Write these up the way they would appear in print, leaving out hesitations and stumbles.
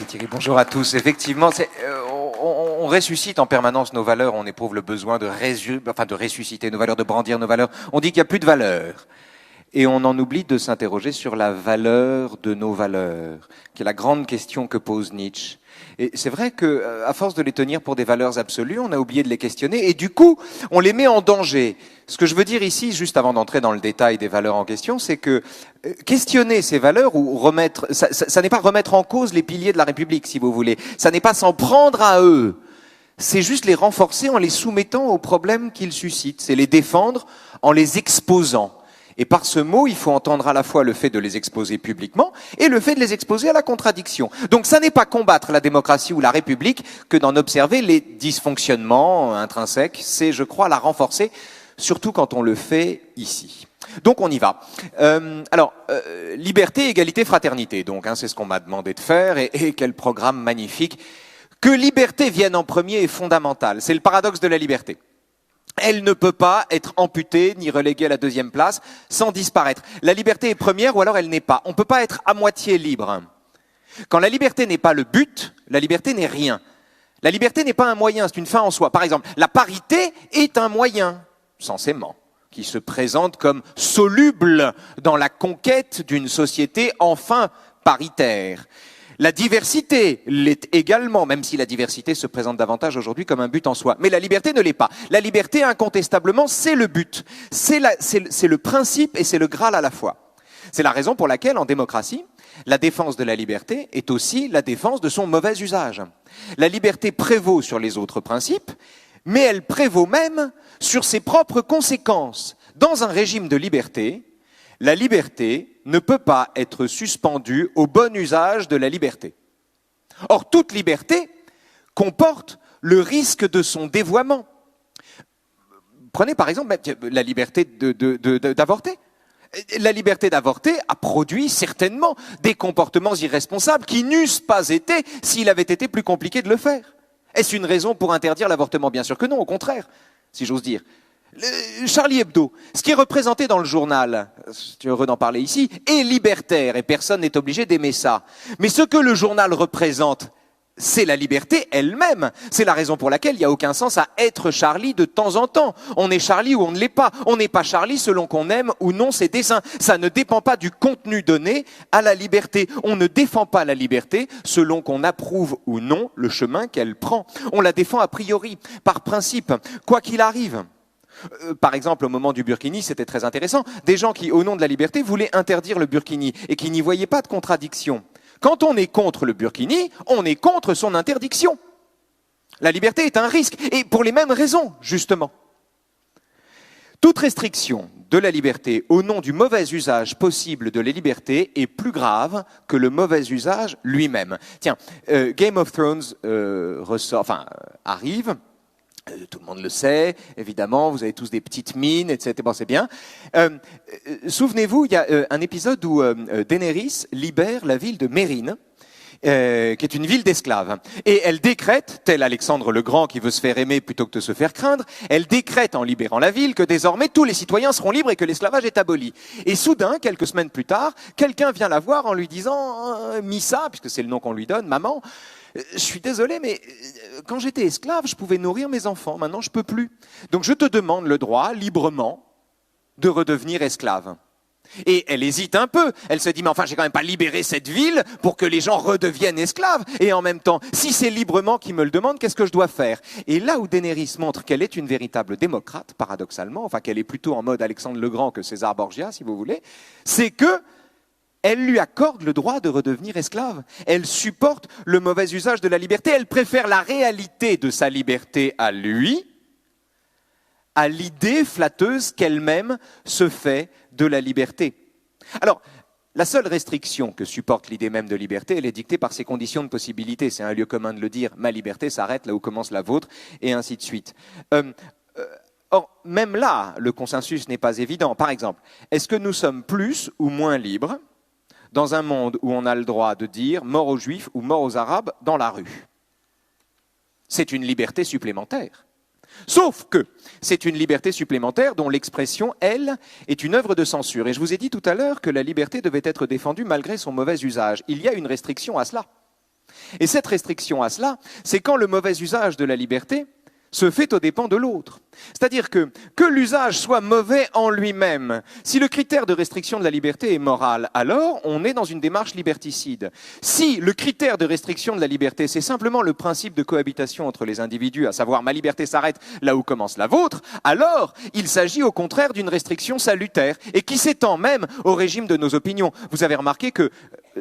Thierry, bonjour à tous. Effectivement, on ressuscite en permanence nos valeurs, on éprouve le besoin de ressusciter nos valeurs, de brandir nos valeurs. On dit qu'il n'y a plus de valeurs. Et on en oublie de s'interroger sur la valeur de nos valeurs, qui est la grande question que pose Nietzsche. Et c'est vrai que, à force de les tenir pour des valeurs absolues, on a oublié de les questionner, et du coup, on les met en danger. Ce que je veux dire ici, juste avant d'entrer dans le détail des valeurs en question, c'est que questionner ces valeurs ou remettre, ça n'est pas remettre en cause les piliers de la République, si vous voulez. Ça n'est pas s'en prendre à eux. C'est juste les renforcer en les soumettant aux problèmes qu'ils suscitent. C'est les défendre en les exposant. Et par ce mot, il faut entendre à la fois le fait de les exposer publiquement et le fait de les exposer à la contradiction. Donc ça n'est pas combattre la démocratie ou la République que d'en observer les dysfonctionnements intrinsèques, c'est, je crois, la renforcer, surtout quand on le fait ici. Donc on y va. Liberté, égalité, fraternité, donc c'est ce qu'on m'a demandé de faire, et quel programme magnifique. Que liberté vienne en premier est fondamental, c'est le paradoxe de la liberté. Elle ne peut pas être amputée ni reléguée à la deuxième place sans disparaître. La liberté est première ou alors elle n'est pas. On ne peut pas être à moitié libre. Quand la liberté n'est pas le but, la liberté n'est rien. La liberté n'est pas un moyen, c'est une fin en soi. Par exemple, la parité est un moyen, censément, qui se présente comme soluble dans la conquête d'une société enfin paritaire. La diversité l'est également, même si la diversité se présente davantage aujourd'hui comme un but en soi. Mais la liberté ne l'est pas. La liberté, incontestablement, c'est le but. C'est le principe et c'est le Graal à la fois. C'est la raison pour laquelle, en démocratie, la défense de la liberté est aussi la défense de son mauvais usage. La liberté prévaut sur les autres principes, mais elle prévaut même sur ses propres conséquences. Dans un régime de liberté, la liberté ne peut pas être suspendue au bon usage de la liberté. Or, toute liberté comporte le risque de son dévoiement. Prenez par exemple la liberté d'avorter. La liberté d'avorter a produit certainement des comportements irresponsables qui n'eussent pas été s'il avait été plus compliqué de le faire. Est-ce une raison pour interdire l'avortement? Bien sûr que non, au contraire, si j'ose dire. Charlie Hebdo, ce qui est représenté dans le journal, je suis heureux d'en parler ici, est libertaire et personne n'est obligé d'aimer ça. Mais ce que le journal représente, c'est la liberté elle-même. C'est la raison pour laquelle il n'y a aucun sens à être Charlie de temps en temps. On est Charlie ou on ne l'est pas. On n'est pas Charlie selon qu'on aime ou non ses dessins. Ça ne dépend pas du contenu donné à la liberté. On ne défend pas la liberté selon qu'on approuve ou non le chemin qu'elle prend. On la défend a priori, par principe, quoi qu'il arrive. Par exemple, au moment du burkini, c'était très intéressant, des gens qui, au nom de la liberté, voulaient interdire le burkini et qui n'y voyaient pas de contradiction. Quand on est contre le burkini, on est contre son interdiction. La liberté est un risque, et pour les mêmes raisons, justement. Toute restriction de la liberté au nom du mauvais usage possible de la liberté est plus grave que le mauvais usage lui-même. Tiens, Game of Thrones arrive. Tout le monde le sait, évidemment, vous avez tous des petites mines, etc. Bon, c'est bien. Souvenez-vous, il y a un épisode où Daenerys libère la ville de Mérine, qui est une ville d'esclaves. Et elle décrète, tel Alexandre le Grand qui veut se faire aimer plutôt que de se faire craindre, elle décrète en libérant la ville que désormais tous les citoyens seront libres et que l'esclavage est aboli. Et soudain, quelques semaines plus tard, quelqu'un vient la voir en lui disant « Missa », puisque c'est le nom qu'on lui donne, « Maman ». Je suis désolé, mais quand j'étais esclave, je pouvais nourrir mes enfants. Maintenant, je peux plus. Donc, je te demande le droit, librement, de redevenir esclave. Et elle hésite un peu. Elle se dit, mais enfin, j'ai quand même pas libéré cette ville pour que les gens redeviennent esclaves. Et en même temps, si c'est librement qu'ils me le demandent, qu'est-ce que je dois faire? Et là où Daenerys montre qu'elle est une véritable démocrate, paradoxalement, enfin qu'elle est plutôt en mode Alexandre le Grand que César Borgia, si vous voulez, c'est que elle lui accorde le droit de redevenir esclave. Elle supporte le mauvais usage de la liberté. Elle préfère la réalité de sa liberté à lui, à l'idée flatteuse qu'elle-même se fait de la liberté. Alors, la seule restriction que supporte l'idée même de liberté, elle est dictée par ses conditions de possibilité. C'est un lieu commun de le dire. Ma liberté s'arrête là où commence la vôtre, et ainsi de suite. Or, même là, le consensus n'est pas évident. Par exemple, est-ce que nous sommes plus ou moins libres dans un monde où on a le droit de dire mort aux Juifs ou mort aux Arabes dans la rue? C'est une liberté supplémentaire. Sauf que c'est une liberté supplémentaire dont l'expression, elle, est une œuvre de censure. Et je vous ai dit tout à l'heure que la liberté devait être défendue malgré son mauvais usage. Il y a une restriction à cela. Et cette restriction à cela, c'est quand le mauvais usage de la liberté se fait aux dépens de l'autre. C'est-à-dire que l'usage soit mauvais en lui-même, si le critère de restriction de la liberté est moral, alors on est dans une démarche liberticide. Si le critère de restriction de la liberté, c'est simplement le principe de cohabitation entre les individus, à savoir ma liberté s'arrête là où commence la vôtre, alors il s'agit au contraire d'une restriction salutaire et qui s'étend même au régime de nos opinions. Vous avez remarqué que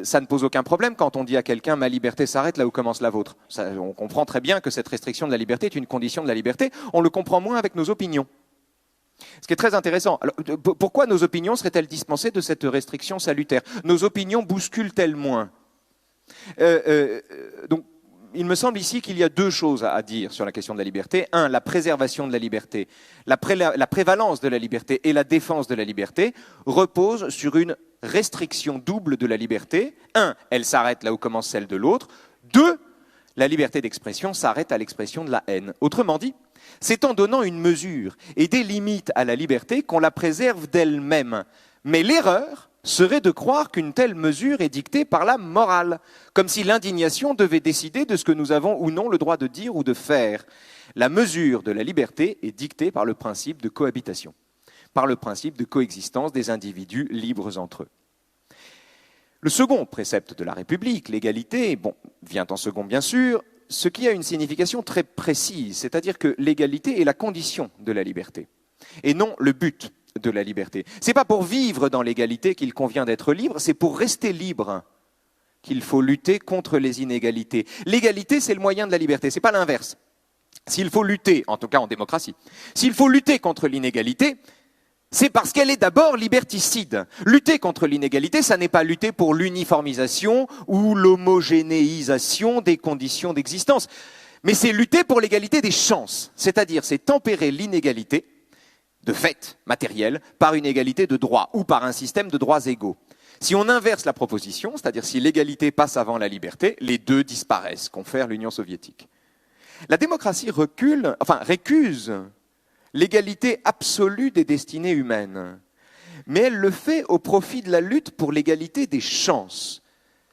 ça ne pose aucun problème quand on dit à quelqu'un « ma liberté s'arrête là où commence la vôtre ». On comprend très bien que cette restriction de la liberté est une condition de la liberté. On le comprend moins avec nos opinions. Ce qui est très intéressant. Alors, pourquoi nos opinions seraient-elles dispensées de cette restriction salutaire? Nos opinions bousculent-elles moins? Donc, il me semble ici qu'il y a deux choses à dire sur la question de la liberté. Un, la préservation de la liberté, la prévalence de la liberté et la défense de la liberté reposent sur une restriction double de la liberté. Un, elle s'arrête là où commence celle de l'autre. Deux, la liberté d'expression s'arrête à l'expression de la haine. Autrement dit, c'est en donnant une mesure et des limites à la liberté qu'on la préserve d'elle-même. Mais l'erreur serait de croire qu'une telle mesure est dictée par la morale, comme si l'indignation devait décider de ce que nous avons ou non le droit de dire ou de faire. La mesure de la liberté est dictée par le principe de cohabitation, par le principe de coexistence des individus libres entre eux. Le second précepte de la République, l'égalité, vient en second bien sûr, ce qui a une signification très précise, c'est-à-dire que l'égalité est la condition de la liberté, et non le but de la liberté. Ce n'est pas pour vivre dans l'égalité qu'il convient d'être libre, c'est pour rester libre qu'il faut lutter contre les inégalités. L'égalité, c'est le moyen de la liberté, ce n'est pas l'inverse. S'il faut lutter, en tout cas en démocratie, s'il faut lutter contre l'inégalité, c'est parce qu'elle est d'abord liberticide. Lutter contre l'inégalité, ça n'est pas lutter pour l'uniformisation ou l'homogénéisation des conditions d'existence, mais c'est lutter pour l'égalité des chances, c'est-à-dire c'est tempérer l'inégalité de fait matériel par une égalité de droits ou par un système de droits égaux. Si on inverse la proposition, c'est-à-dire si l'égalité passe avant la liberté, les deux disparaissent, confère l'Union soviétique. La démocratie récuse l'égalité absolue des destinées humaines, mais elle le fait au profit de la lutte pour l'égalité des chances,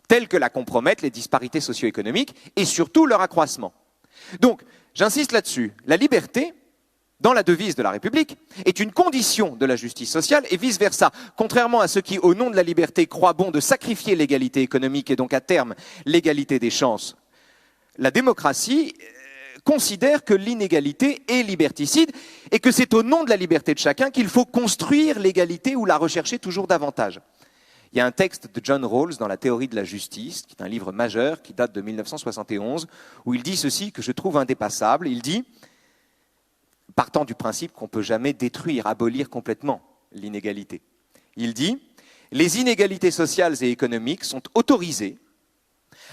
telles que la compromettent les disparités socio-économiques et surtout leur accroissement. Donc, j'insiste là-dessus, la liberté, dans la devise de la République, est une condition de la justice sociale et vice-versa. Contrairement à ceux qui, au nom de la liberté, croient bon de sacrifier l'égalité économique et donc à terme l'égalité des chances, la démocratie considère que l'inégalité est liberticide et que c'est au nom de la liberté de chacun qu'il faut construire l'égalité ou la rechercher toujours davantage. Il y a un texte de John Rawls dans La théorie de la justice, qui est un livre majeur, qui date de 1971, où il dit ceci que je trouve indépassable. Il dit, partant du principe qu'on ne peut jamais détruire, abolir complètement l'inégalité, il dit « Les inégalités sociales et économiques sont autorisées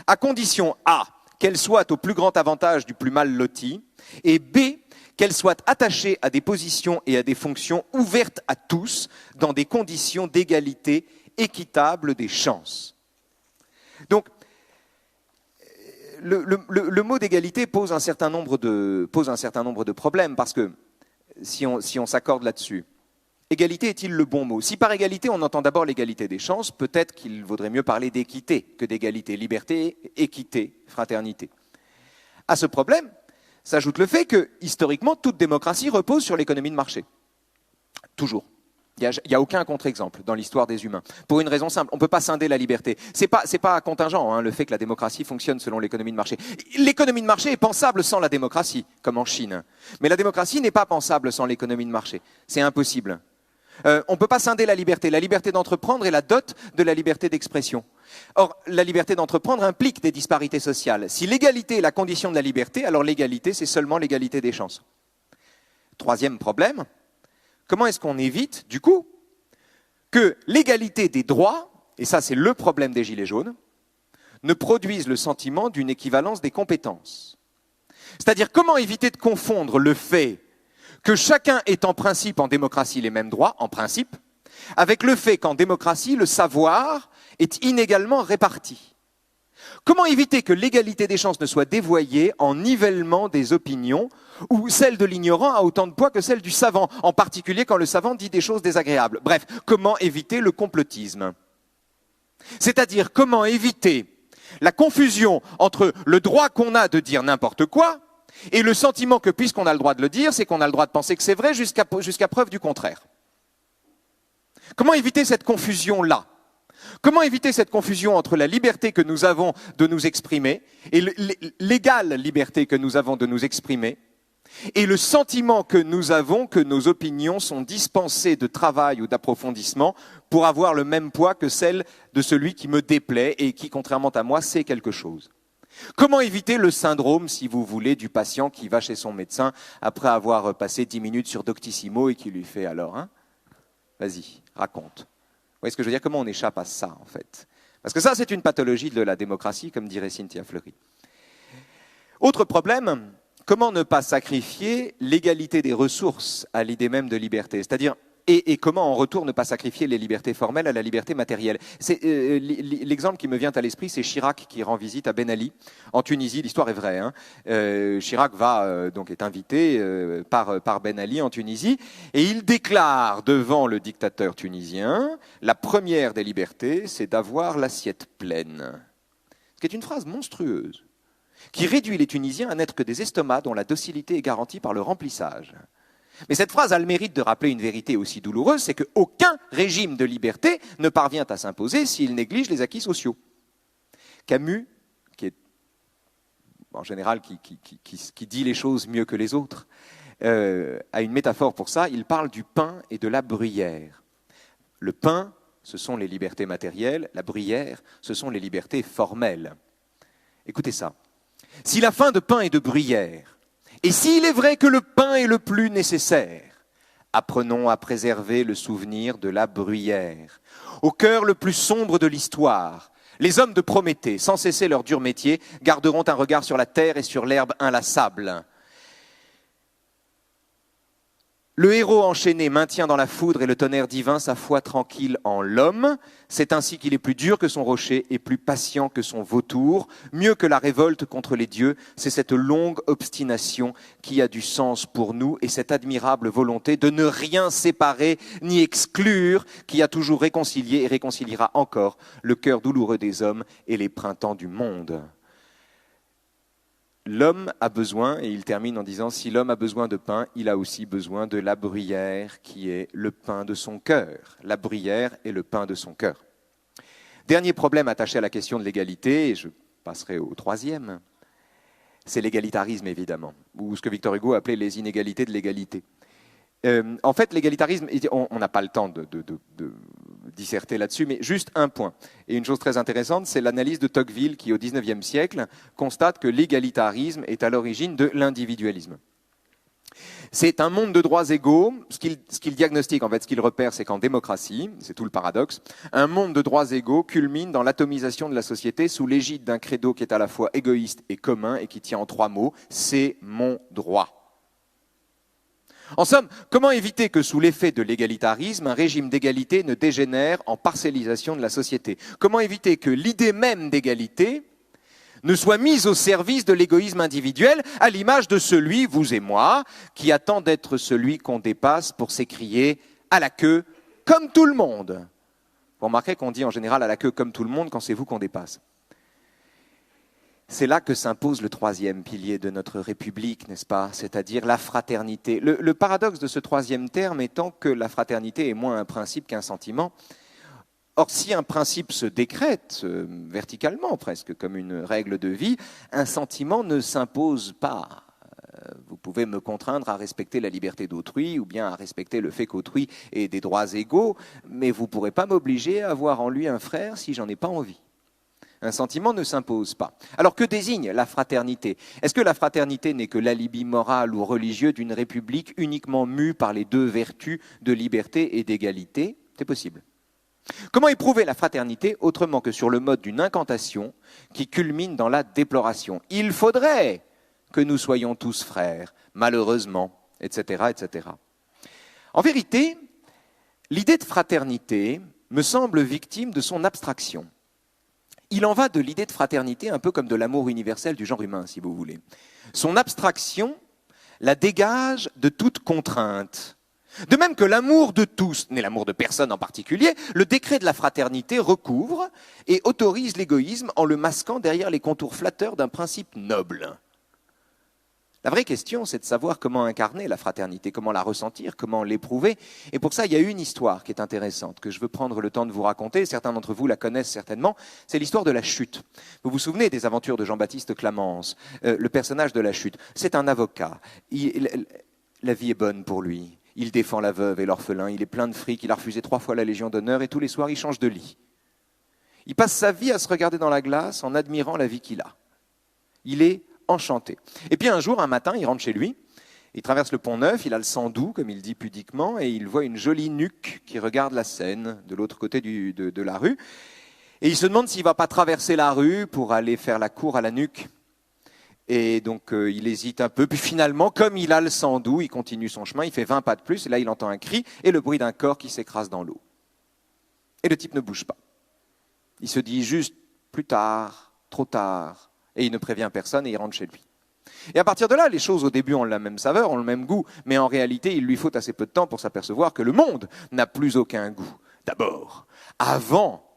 à condition A, qu'elles soient au plus grand avantage du plus mal loti, et B, qu'elles soient attachées à des positions et à des fonctions ouvertes à tous dans des conditions d'égalité équitable des chances. » Donc, le mot d'égalité pose un certain nombre de problèmes, parce que si on s'accorde là-dessus, égalité est-il le bon mot? Si par égalité on entend d'abord l'égalité des chances, peut-être qu'il vaudrait mieux parler d'équité que d'égalité. Liberté, équité, fraternité. À ce problème s'ajoute le fait que, historiquement, toute démocratie repose sur l'économie de marché. Toujours. Il n'y a aucun contre-exemple dans l'histoire des humains. Pour une raison simple, on ne peut pas scinder la liberté. C'est pas contingent, le fait que la démocratie fonctionne selon l'économie de marché. L'économie de marché est pensable sans la démocratie, comme en Chine. Mais la démocratie n'est pas pensable sans l'économie de marché. C'est impossible. On ne peut pas scinder la liberté. La liberté d'entreprendre est la dot de la liberté d'expression. Or, la liberté d'entreprendre implique des disparités sociales. Si l'égalité est la condition de la liberté, alors l'égalité, c'est seulement l'égalité des chances. Troisième problème, comment est-ce qu'on évite, du coup, que l'égalité des droits, et ça c'est le problème des Gilets jaunes, ne produise le sentiment d'une équivalence des compétences? C'est-à-dire, comment éviter de confondre le fait que chacun ait en principe en démocratie les mêmes droits, en principe, avec le fait qu'en démocratie, le savoir est inégalement réparti? Comment éviter que l'égalité des chances ne soit dévoyée en nivellement des opinions, où celle de l'ignorant a autant de poids que celle du savant, en particulier quand le savant dit des choses désagréables? Bref, comment éviter le complotisme? C'est-à-dire, comment éviter La confusion entre le droit qu'on a de dire n'importe quoi et le sentiment que puisqu'on a le droit de le dire, c'est qu'on a le droit de penser que c'est vrai jusqu'à preuve du contraire. Comment éviter cette confusion-là ? Comment éviter cette confusion entre la liberté que nous avons de nous exprimer et l'égale liberté que nous avons de nous exprimer et le sentiment que nous avons que nos opinions sont dispensées de travail ou d'approfondissement pour avoir le même poids que celle de celui qui me déplaît et qui, contrairement à moi, sait quelque chose. Comment éviter le syndrome, si vous voulez, du patient qui va chez son médecin après avoir passé 10 minutes sur Doctissimo et qui lui fait alors, hein, vas-y, raconte. Vous voyez ce que je veux dire? Comment on échappe à ça, en fait? Parce que ça, c'est une pathologie de la démocratie, comme dirait Cynthia Fleury. Autre problème, comment ne pas sacrifier l'égalité des ressources à l'idée même de liberté? C'est-à-dire, et comment en retour ne pas sacrifier les libertés formelles à la liberté matérielle? L'exemple qui me vient à l'esprit, c'est Chirac qui rend visite à Ben Ali en Tunisie. L'histoire est vraie. Hein. Chirac donc est invité par Ben Ali en Tunisie et il déclare devant le dictateur tunisien: la première des libertés, c'est d'avoir l'assiette pleine. Ce qui est une phrase monstrueuse qui réduit les Tunisiens à n'être que des estomacs dont la docilité est garantie par le remplissage. Mais cette phrase a le mérite de rappeler une vérité aussi douloureuse, c'est qu'aucun régime de liberté ne parvient à s'imposer s'il néglige les acquis sociaux. Camus, qui est en général qui dit les choses mieux que les autres, a une métaphore pour ça. Il parle du pain et de la bruyère. Le pain, ce sont les libertés matérielles, la bruyère, ce sont les libertés formelles. Écoutez ça. Si la faim de pain et de bruyère, et s'il est vrai que le pain est le plus nécessaire, apprenons à préserver le souvenir de la bruyère. Au cœur le plus sombre de l'histoire, les hommes de Prométhée, sans cesser leur dur métier, garderont un regard sur la terre et sur l'herbe inlassable. Le héros enchaîné maintient dans la foudre et le tonnerre divin sa foi tranquille en l'homme. C'est ainsi qu'il est plus dur que son rocher et plus patient que son vautour. Mieux que la révolte contre les dieux, c'est cette longue obstination qui a du sens pour nous et cette admirable volonté de ne rien séparer ni exclure qui a toujours réconcilié et réconciliera encore le cœur douloureux des hommes et les printemps du monde. L'homme a besoin, et il termine en disant, si l'homme a besoin de pain, il a aussi besoin de la bruyère qui est le pain de son cœur. La bruyère est le pain de son cœur. Dernier problème attaché à la question de l'égalité, et je passerai au troisième, c'est l'égalitarisme évidemment, ou ce que Victor Hugo appelait les inégalités de l'égalité. En fait, l'égalitarisme, on n'a pas le temps de disserter là-dessus, mais juste un point. Et une chose très intéressante, c'est l'analyse de Tocqueville qui, au XIXe siècle, constate que l'égalitarisme est à l'origine de l'individualisme. C'est un monde de droits égaux. Ce qu'il diagnostique, en fait, ce qu'il repère, c'est qu'en démocratie, c'est tout le paradoxe, un monde de droits égaux culmine dans l'atomisation de la société sous l'égide d'un credo qui est à la fois égoïste et commun et qui tient en 3 mots, c'est mon droit. En somme, comment éviter que sous l'effet de l'égalitarisme, un régime d'égalité ne dégénère en parcellisation de la société? Comment éviter que l'idée même d'égalité ne soit mise au service de l'égoïsme individuel, à l'image de celui, vous et moi, qui attend d'être celui qu'on dépasse pour s'écrier à la queue, comme tout le monde? Vous remarquerez qu'on dit en général à la queue comme tout le monde quand c'est vous qu'on dépasse. C'est là que s'impose le troisième pilier de notre République, n'est-ce pas? C'est-à-dire la fraternité. Le paradoxe de ce troisième terme étant que la fraternité est moins un principe qu'un sentiment. Or, si un principe se décrète verticalement, presque comme une règle de vie, un sentiment ne s'impose pas. Vous pouvez me contraindre à respecter la liberté d'autrui ou bien à respecter le fait qu'autrui ait des droits égaux, mais vous ne pourrez pas m'obliger à avoir en lui un frère si j'en ai pas envie. Un sentiment ne s'impose pas. Alors que désigne la fraternité? Est-ce que la fraternité n'est que l'alibi moral ou religieux d'une république uniquement mue par les 2 vertus de liberté et d'égalité? C'est possible. Comment éprouver la fraternité autrement que sur le mode d'une incantation qui culmine dans la déploration? Il faudrait que nous soyons tous frères, malheureusement, etc., etc. En vérité, l'idée de fraternité me semble victime de son abstraction. Il en va de l'idée de fraternité un peu comme de l'amour universel du genre humain, si vous voulez. Son abstraction la dégage de toute contrainte. De même que l'amour de tous n'est l'amour de personne en particulier, le décret de la fraternité recouvre et autorise l'égoïsme en le masquant derrière les contours flatteurs d'un principe noble. La vraie question, c'est de savoir comment incarner la fraternité, comment la ressentir, comment l'éprouver. Et pour ça, il y a une histoire qui est intéressante, que je veux prendre le temps de vous raconter. Certains d'entre vous la connaissent certainement. C'est l'histoire de la chute. Vous vous souvenez des aventures de Jean-Baptiste Clamence, le personnage de la chute. C'est un avocat. La vie est bonne pour lui. Il défend la veuve et l'orphelin. Il est plein de fric. Il a refusé 3 fois la Légion d'honneur et tous les soirs, il change de lit. Il passe sa vie à se regarder dans la glace en admirant la vie qu'il a. Il est enchanté. Et puis un jour, un matin, il rentre chez lui, il traverse le Pont-Neuf, il a le sang doux, comme il dit pudiquement, et il voit une jolie nuque qui regarde la Seine de l'autre côté de la rue. Et il se demande s'il ne va pas traverser la rue pour aller faire la cour à la nuque. Et donc il hésite un peu, puis finalement, comme il a le sang doux, il continue son chemin, il fait 20 pas de plus, et là il entend un cri et le bruit d'un corps qui s'écrase dans l'eau. Et le type ne bouge pas. Il se dit juste plus tard, trop tard, et il ne prévient personne et il rentre chez lui. Et à partir de là, les choses au début ont la même saveur, ont le même goût, mais en réalité, il lui faut assez peu de temps pour s'apercevoir que le monde n'a plus aucun goût. D'abord, avant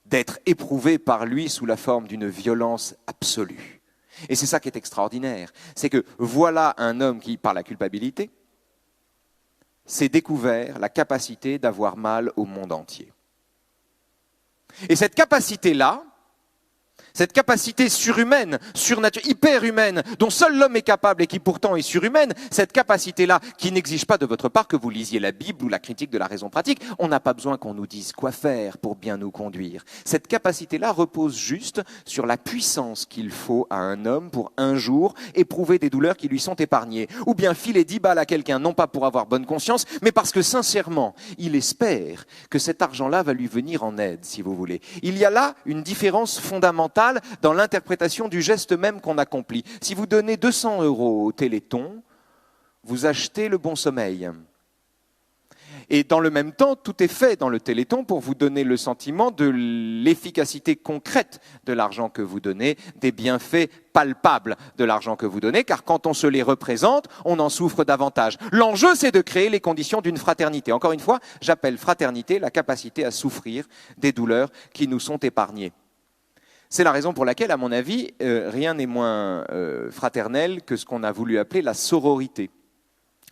d'être éprouvé par lui sous la forme d'une violence absolue. Et c'est ça qui est extraordinaire, c'est que voilà un homme qui, par la culpabilité, s'est découvert la capacité d'avoir mal au monde entier. Et cette capacité-là, cette capacité surhumaine, surnaturelle, hyper-humaine, dont seul l'homme est capable et qui pourtant est surhumaine, cette capacité-là qui n'exige pas de votre part que vous lisiez la Bible ou la critique de la raison pratique, on n'a pas besoin qu'on nous dise quoi faire pour bien nous conduire. Cette capacité-là repose juste sur la puissance qu'il faut à un homme pour un jour éprouver des douleurs qui lui sont épargnées. Ou bien filer 10 balles à quelqu'un, non pas pour avoir bonne conscience, mais parce que sincèrement, il espère que cet argent-là va lui venir en aide, si vous voulez. Il y a là une différence fondamentale dans l'interprétation du geste même qu'on accomplit. Si vous donnez 200 € au Téléthon, vous achetez le bon sommeil. Et dans le même temps, tout est fait dans le Téléthon pour vous donner le sentiment de l'efficacité concrète de l'argent que vous donnez, des bienfaits palpables de l'argent que vous donnez, car quand on se les représente, on en souffre davantage. L'enjeu, c'est de créer les conditions d'une fraternité. Encore une fois, j'appelle fraternité la capacité à souffrir des douleurs qui nous sont épargnées. C'est la raison pour laquelle, à mon avis, rien n'est moins fraternel que ce qu'on a voulu appeler la sororité.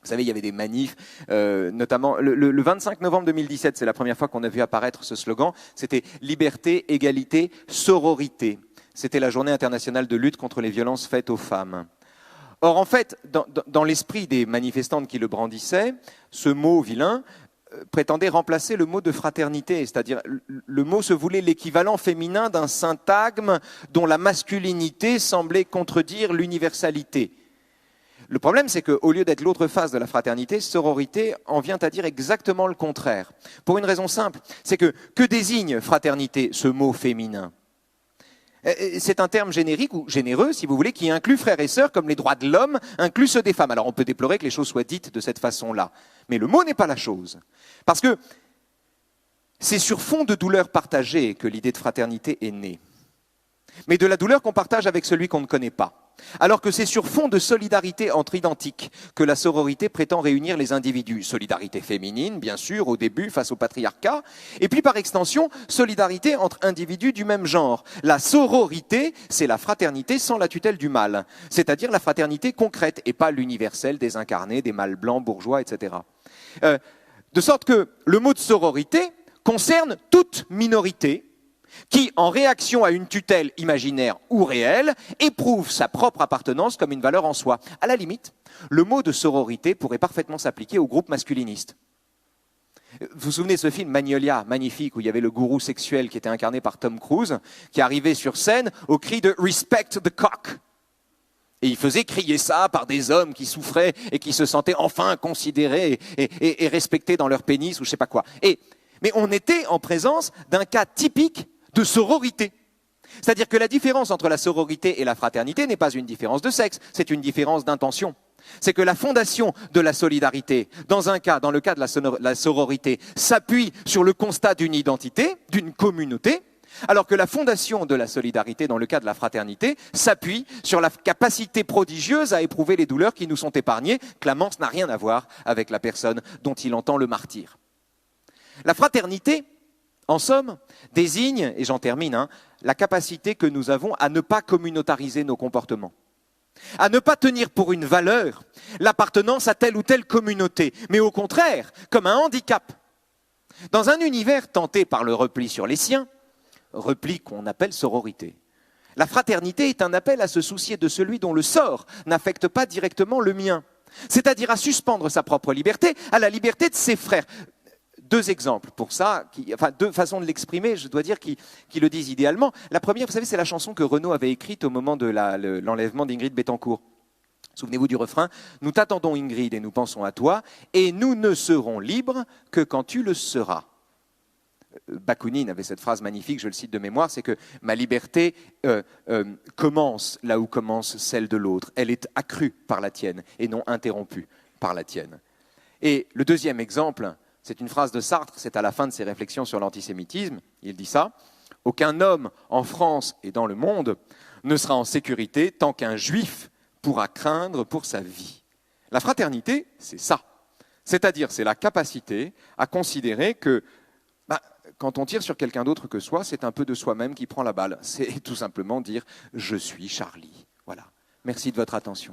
Vous savez, il y avait des manifs, notamment le 25 novembre 2017, c'est la première fois qu'on a vu apparaître ce slogan, c'était « Liberté, égalité, sororité ». C'était la journée internationale de lutte contre les violences faites aux femmes. Or, en fait, dans l'esprit des manifestantes qui le brandissaient, ce mot vilain prétendait remplacer le mot de fraternité, c'est-à-dire le mot se voulait l'équivalent féminin d'un syntagme dont la masculinité semblait contredire l'universalité. Le problème, c'est qu'au lieu d'être l'autre face de la fraternité, sororité en vient à dire exactement le contraire. Pour une raison simple, c'est que désigne fraternité, ce mot féminin ? C'est un terme générique ou généreux, si vous voulez, qui inclut frères et sœurs comme les droits de l'homme incluent ceux des femmes. Alors on peut déplorer que les choses soient dites de cette façon-là. Mais le mot n'est pas la chose. Parce que c'est sur fond de douleur partagée que l'idée de fraternité est née. Mais de la douleur qu'on partage avec celui qu'on ne connaît pas. Alors que c'est sur fond de solidarité entre identiques que la sororité prétend réunir les individus. Solidarité féminine, bien sûr, au début, face au patriarcat. Et puis par extension, solidarité entre individus du même genre. La sororité, c'est la fraternité sans la tutelle du mâle. C'est-à-dire la fraternité concrète et pas l'universelle des incarnés, des mâles blancs, bourgeois, etc. De sorte que le mot de sororité concerne toute minorité qui, en réaction à une tutelle imaginaire ou réelle, éprouve sa propre appartenance comme une valeur en soi. À la limite, le mot de sororité pourrait parfaitement s'appliquer au groupe masculiniste. Vous vous souvenez de ce film Magnolia, magnifique, où il y avait le gourou sexuel qui était incarné par Tom Cruise, qui arrivait sur scène au cri de « Respect the cock ». Et il faisait crier ça par des hommes qui souffraient et qui se sentaient enfin considérés et respectés dans leur pénis ou je sais pas quoi. Mais on était en présence d'un cas typique de sororité. C'est-à-dire que la différence entre la sororité et la fraternité n'est pas une différence de sexe, c'est une différence d'intention. C'est que la fondation de la solidarité, dans le cas de la sororité, s'appuie sur le constat d'une identité, d'une communauté, Alors que la fondation de la solidarité, dans le cas de la fraternité, s'appuie sur la capacité prodigieuse à éprouver les douleurs qui nous sont épargnées. Clamence n'a rien à voir avec la personne dont il entend le martyre. La fraternité, en somme, désigne, et j'en termine, la capacité que nous avons à ne pas communautariser nos comportements, à ne pas tenir pour une valeur l'appartenance à telle ou telle communauté, mais au contraire, comme un handicap. Dans un univers tenté par le repli sur les siens, repli qu'on appelle sororité, la fraternité est un appel à se soucier de celui dont le sort n'affecte pas directement le mien, c'est-à-dire à suspendre sa propre liberté à la liberté de ses frères. Deux exemples pour ça, deux façons de l'exprimer, je dois dire, qui le disent idéalement. La première, vous savez, c'est la chanson que Renaud avait écrite au moment de l'enlèvement d'Ingrid Betancourt. Souvenez-vous du refrain, « Nous t'attendons Ingrid et nous pensons à toi, et nous ne serons libres que quand tu le seras. » Bakounine avait cette phrase magnifique, je le cite de mémoire, c'est que « Ma liberté commence là où commence celle de l'autre. Elle est accrue par la tienne et non interrompue par la tienne. » Et le deuxième exemple, c'est une phrase de Sartre, c'est à la fin de ses réflexions sur l'antisémitisme. Il dit ça, « Aucun homme en France et dans le monde ne sera en sécurité tant qu'un juif pourra craindre pour sa vie. » La fraternité, c'est ça. C'est-à-dire, c'est la capacité à considérer que quand on tire sur quelqu'un d'autre que soi, c'est un peu de soi-même qui prend la balle. C'est tout simplement dire « je suis Charlie ». Voilà. Merci de votre attention.